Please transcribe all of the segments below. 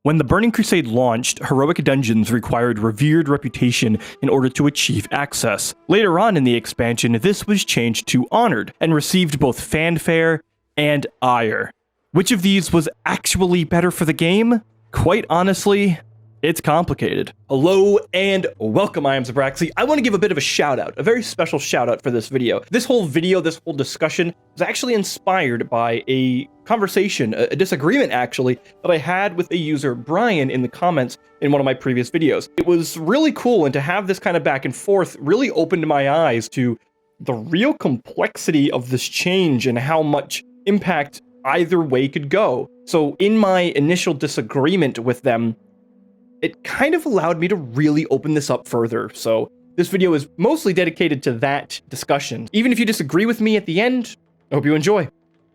When the Burning Crusade launched, heroic dungeons required revered reputation in order to achieve access. Later on in the expansion, this was changed to honored, and received both fanfare and ire. Which of these was actually better for the game? Quite honestly, it's complicated. Hello and welcome, I am Zabraxi. I want to give a bit of a shout out, a very special shout out for this video. This whole discussion was actually inspired by a conversation, a disagreement actually, that I had with a user, Brian, in the comments in one of my previous videos. It was really cool, and to have this kind of back and forth really opened my eyes to the real complexity of this change and how much impact either way could go. So in my initial disagreement with them, it kind of allowed me to really open this up further. So this video is mostly dedicated to that discussion. Even if you disagree with me at the end, I hope you enjoy.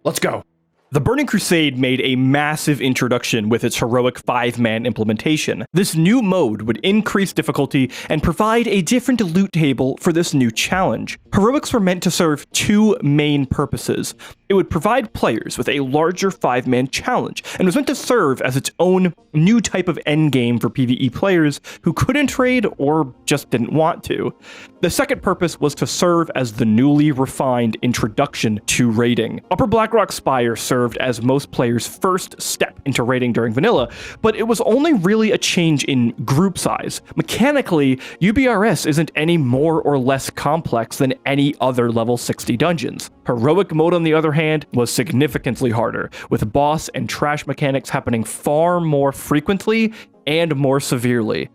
Let's go. The Burning Crusade made a massive introduction with its heroic 5-man implementation. This new mode would increase difficulty and provide a different loot table for this new challenge. Heroics were meant to serve two main purposes. It would provide players with a larger 5-man challenge, and was meant to serve as its own new type of endgame for PvE players who couldn't raid or just didn't want to. The second purpose was to serve as the newly refined introduction to raiding. Upper Blackrock Spire served as most players' first step into raiding during vanilla, but it was only really a change in group size. Mechanically, UBRS isn't any more or less complex than any other level 60 dungeons. Heroic mode, on the other hand, was significantly harder, with boss and trash mechanics happening far more frequently and more severely.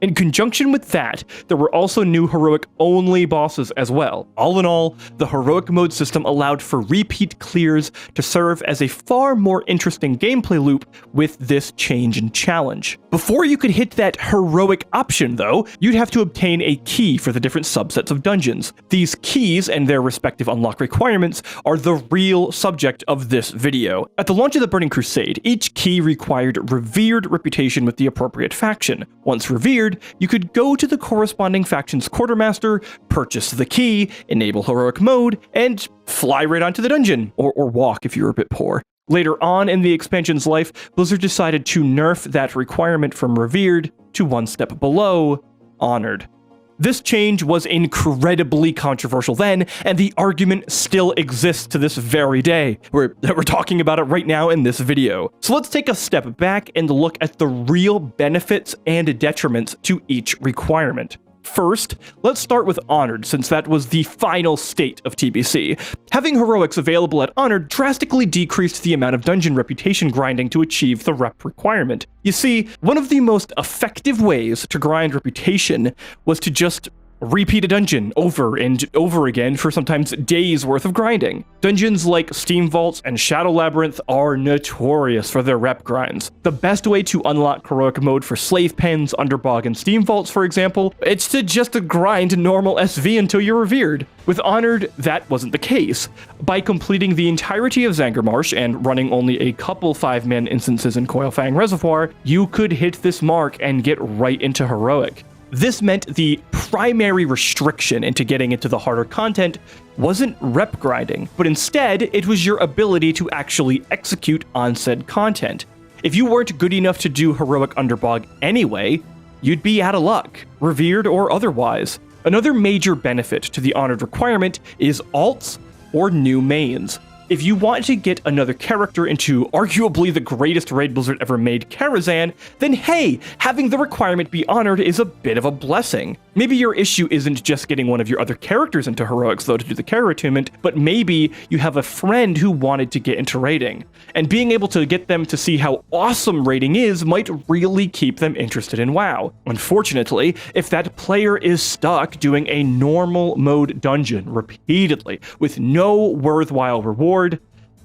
In conjunction with that, there were also new heroic-only bosses as well. All in all, the heroic mode system allowed for repeat clears to serve as a far more interesting gameplay loop with this change and challenge. Before you could hit that heroic option, though, you'd have to obtain a key for the different subsets of dungeons. These keys and their respective unlock requirements are the real subject of this video. At the launch of the Burning Crusade, each key required revered reputation with the appropriate faction. Once revered, you could go to the corresponding faction's quartermaster, purchase the key, enable heroic mode, and fly right onto the dungeon, or walk if you were a bit poor. Later on in the expansion's life, Blizzard decided to nerf that requirement from revered to one step below, honored. This change was incredibly controversial then, and the argument still exists to this very day. We're talking about it right now in this video. So let's take a step back and look at the real benefits and detriments to each requirement. First, let's start with Honored, since that was the final state of TBC. Having heroics available at Honored drastically decreased the amount of dungeon reputation grinding to achieve the rep requirement. You see, one of the most effective ways to grind reputation was to just repeat a dungeon over and over again for sometimes days worth of grinding. Dungeons like Steam Vaults and Shadow Labyrinth are notorious for their rep grinds. The best way to unlock heroic mode for Slave Pens, Underbog, and Steam Vaults, for example, it's to just grind normal SV until you're revered. With Honored, that wasn't the case. By completing the entirety of Zangarmarsh and running only a couple 5-man instances in Coilfang Reservoir, you could hit this mark and get right into heroic. This meant the primary restriction into getting into the harder content wasn't rep grinding, but instead it was your ability to actually execute on said content. If you weren't good enough to do heroic Underbog anyway, you'd be out of luck, revered or otherwise. Another major benefit to the Honored requirement is alts or new mains. If you want to get another character into arguably the greatest raid Blizzard ever made, Karazhan, then hey, having the requirement be honored is a bit of a blessing. Maybe your issue isn't just getting one of your other characters into heroics though to do the character attunement, but maybe you have a friend who wanted to get into raiding, and being able to get them to see how awesome raiding is might really keep them interested in WoW. Unfortunately, if that player is stuck doing a normal mode dungeon repeatedly with no worthwhile reward,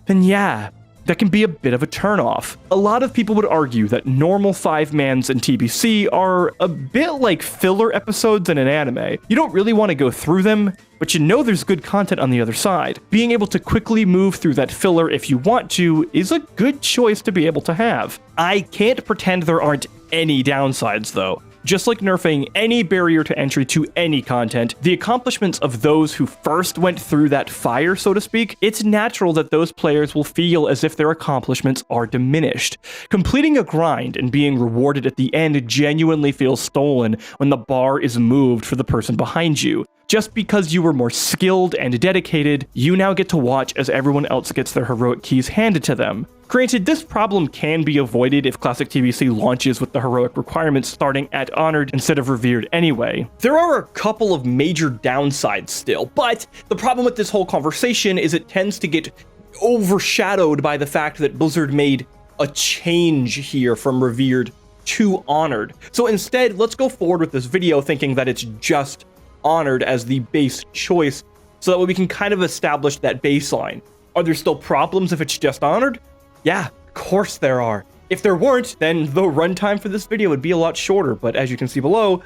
then yeah, that can be a bit of a turnoff. A lot of people would argue that normal 5-mans in TBC are a bit like filler episodes in an anime. You don't really want to go through them, but you know there's good content on the other side. Being able to quickly move through that filler if you want to is a good choice to be able to have. I can't pretend there aren't any downsides though. Just like nerfing any barrier to entry to any content, the accomplishments of those who first went through that fire, so to speak, it's natural that those players will feel as if their accomplishments are diminished. Completing a grind and being rewarded at the end genuinely feels stolen when the bar is moved for the person behind you. Just because you were more skilled and dedicated, you now get to watch as everyone else gets their heroic keys handed to them. Granted, this problem can be avoided if Classic TBC launches with the heroic requirements starting at Honored instead of Revered anyway. There are a couple of major downsides still, but the problem with this whole conversation is it tends to get overshadowed by the fact that Blizzard made a change here from Revered to Honored. So instead, let's go forward with this video thinking that it's just Honored as the base choice, so that way we can kind of establish that baseline. Are there still problems if it's just Honored? Yeah, of course there are. If there weren't, then the runtime for this video would be a lot shorter, but as you can see below,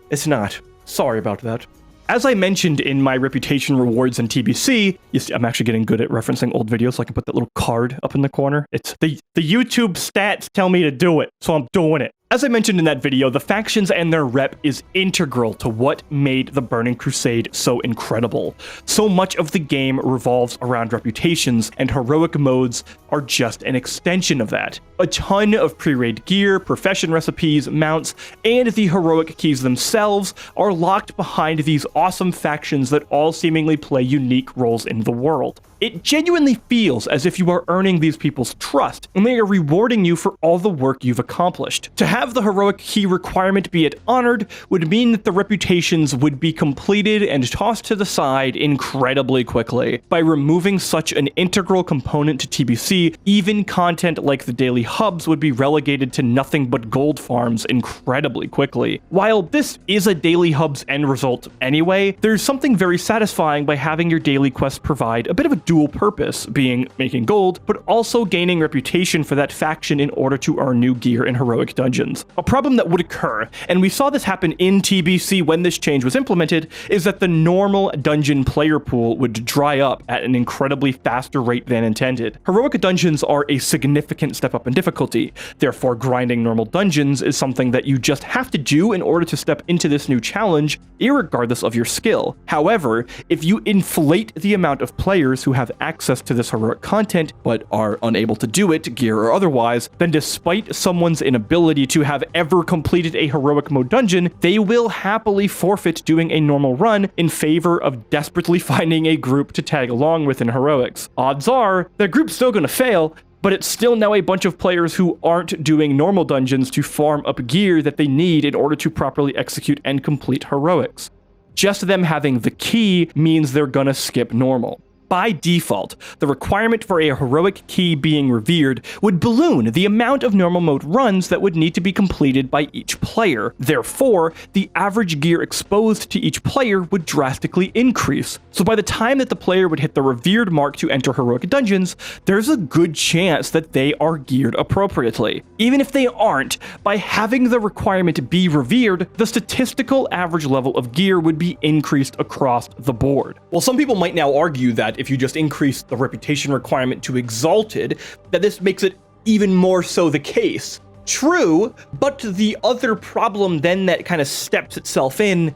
it's not. Sorry about that. As I mentioned in my reputation rewards in TBC, you see, I'm actually getting good at referencing old videos, so I can put that little card up in the corner. It's the YouTube stats tell me to do it, so I'm doing it. As I mentioned in that video, the factions and their rep is integral to what made the Burning Crusade so incredible. So much of the game revolves around reputations, and heroic modes are just an extension of that. A ton of pre-raid gear, profession recipes, mounts, and the heroic keys themselves are locked behind these awesome factions that all seemingly play unique roles in the world. It genuinely feels as if you are earning these people's trust, and they are rewarding you for all the work you've accomplished. To have the heroic key requirement be at Honored would mean that the reputations would be completed and tossed to the side incredibly quickly. By removing such an integral component to TBC, even content like the daily hubs would be relegated to nothing but gold farms incredibly quickly. While this is a daily hub's end result anyway, there's something very satisfying by having your daily quests provide a bit of a dual purpose, being making gold, but also gaining reputation for that faction in order to earn new gear in heroic dungeons. A problem that would occur, and we saw this happen in TBC when this change was implemented, is that the normal dungeon player pool would dry up at an incredibly faster rate than intended. Heroic dungeons are a significant step up in difficulty, therefore grinding normal dungeons is something that you just have to do in order to step into this new challenge, irregardless of your skill. However, if you inflate the amount of players who have access to this heroic content, but are unable to do it, gear or otherwise, then despite someone's inability to have ever completed a heroic mode dungeon, they will happily forfeit doing a normal run in favor of desperately finding a group to tag along with in heroics. Odds are, the group's still gonna fail, but it's still now a bunch of players who aren't doing normal dungeons to farm up gear that they need in order to properly execute and complete heroics. Just them having the key means they're gonna skip normal. By default, the requirement for a heroic key being revered would balloon the amount of normal mode runs that would need to be completed by each player. Therefore, the average gear exposed to each player would drastically increase. So by the time that the player would hit the revered mark to enter heroic dungeons, there's a good chance that they are geared appropriately. Even if they aren't, by having the requirement be revered, the statistical average level of gear would be increased across the board. Well, some people might now argue that if you just increase the reputation requirement to exalted, that this makes it even more so the case. True, but the other problem then that kind of steps itself in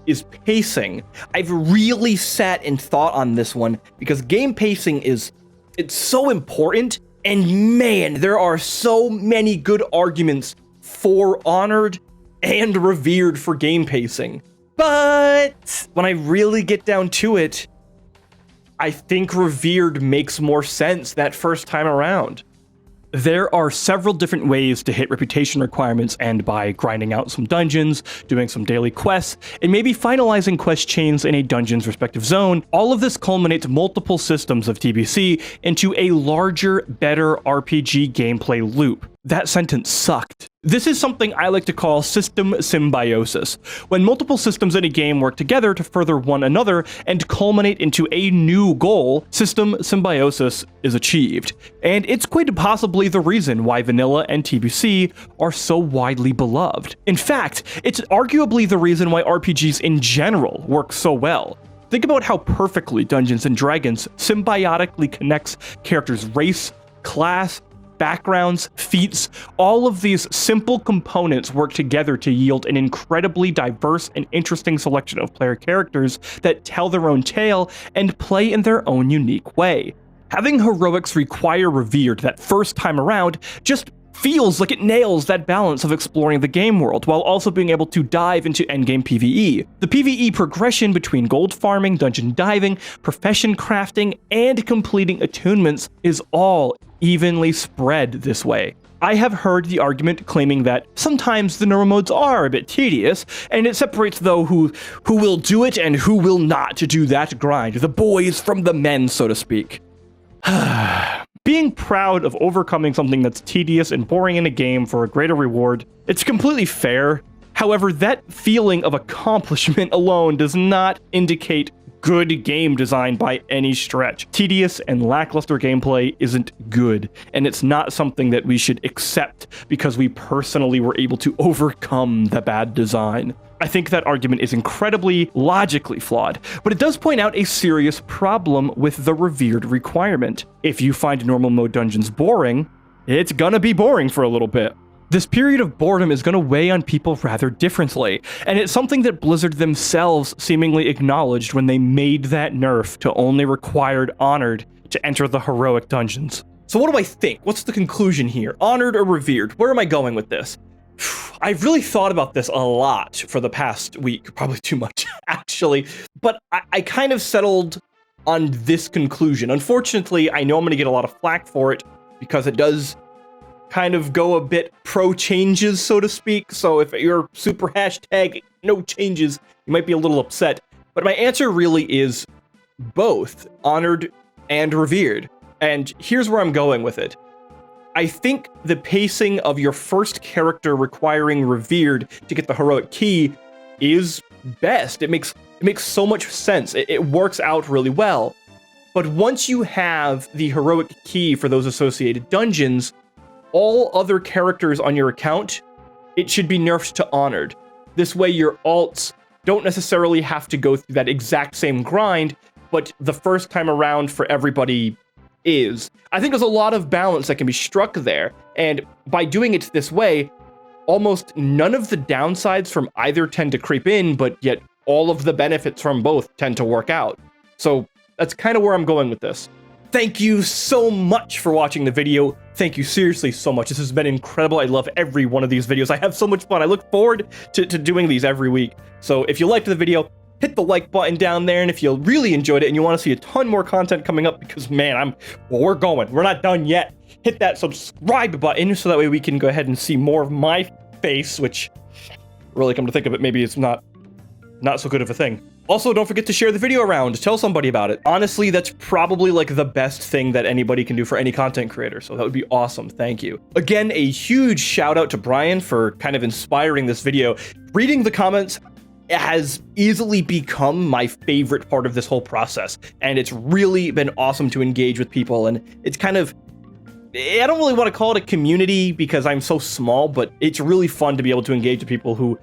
is pacing. I've really sat and thought on this one because game pacing it's so important, and man, there are so many good arguments for Honored and Revered for game pacing. But when I really get down to it, I think Revered makes more sense that first time around. There are several different ways to hit reputation requirements, and by grinding out some dungeons, doing some daily quests, and maybe finalizing quest chains in a dungeon's respective zone, all of this culminates multiple systems of TBC into a larger, better RPG gameplay loop. That sentence sucked. This is something I like to call system symbiosis, when multiple systems in a game work together to further one another and culminate into a new goal. System symbiosis is achieved, and it's quite possibly the reason why vanilla and TBC are so widely beloved. In fact, it's arguably the reason why RPGs in general work so well. Think about how perfectly Dungeons & Dragons symbiotically connects characters' race, class, backgrounds, feats, all of these simple components work together to yield an incredibly diverse and interesting selection of player characters that tell their own tale and play in their own unique way. Having heroics require Revered that first time around just feels like it nails that balance of exploring the game world while also being able to dive into endgame PvE. The PvE progression between gold farming, dungeon diving, profession crafting, and completing attunements is all evenly spread this way. I have heard the argument claiming that sometimes the normal modes are a bit tedious, and it separates though who will do it and who will not do that grind, the boys from the men, so to speak. Being proud of overcoming something that's tedious and boring in a game for a greater reward, it's completely fair. However, that feeling of accomplishment alone does not indicate good game design by any stretch. Tedious and lackluster gameplay isn't good, and it's not something that we should accept because we personally were able to overcome the bad design. I think that argument is incredibly logically flawed, but it does point out a serious problem with the Revered requirement. If you find normal mode dungeons boring, it's gonna be boring for a little bit. This period of boredom is going to weigh on people rather differently, and it's something that Blizzard themselves seemingly acknowledged when they made that nerf to only required Honored to enter the heroic dungeons. So what do I think? What's the conclusion here? Honored or Revered? Where am I going with this? I've really thought about this a lot for the past week, probably too much, actually, but I kind of settled on this conclusion. Unfortunately, I know I'm going to get a lot of flack for it because it does kind of go a bit pro changes, so to speak. So if you're super hashtag no changes, you might be a little upset. But my answer really is both Honored and Revered. And here's where I'm going with it. I think the pacing of your first character requiring Revered to get the heroic key is best. It makes so much sense. It works out really well. But once you have the heroic key for those associated dungeons, all other characters on your account, it should be nerfed to Honored. This way your alts don't necessarily have to go through that exact same grind, but the first time around for everybody is. I think there's a lot of balance that can be struck there, and by doing it this way, almost none of the downsides from either tend to creep in, but yet all of the benefits from both tend to work out. So that's kind of where I'm going with this. Thank you so much for watching the video. Thank you seriously so much. This has been incredible. I love every one of these videos. I have so much fun. I look forward to doing these every week. So if you liked the video, hit the like button down there. And if you really enjoyed it and you want to see a ton more content coming up, because man, we're going. We're not done yet. Hit that subscribe button so that way we can go ahead and see more of my face, which really come to think of it, maybe it's not so good of a thing. Also, don't forget to share the video around. Tell somebody about it. Honestly, that's probably like the best thing that anybody can do for any content creator, so that would be awesome. Thank you. Again, a huge shout out to Brian for kind of inspiring this video. Reading the comments has easily become my favorite part of this whole process, and it's really been awesome to engage with people, and it's kind of, I don't really want to call it a community because I'm so small, but it's really fun to be able to engage with people who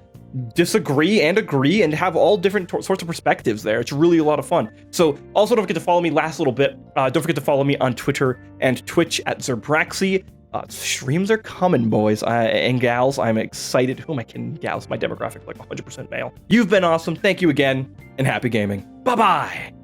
disagree and agree and have all different sorts of perspectives there. It's really a lot of fun. So also don't forget to follow me last little bit. Don't forget to follow me on Twitter and Twitch at Zerbraxy. Streams are coming, boys and gals. I'm excited. Who am I kidding? Gals, my demographic like 100% male. You've been awesome. Thank you again, and happy gaming. Bye-bye.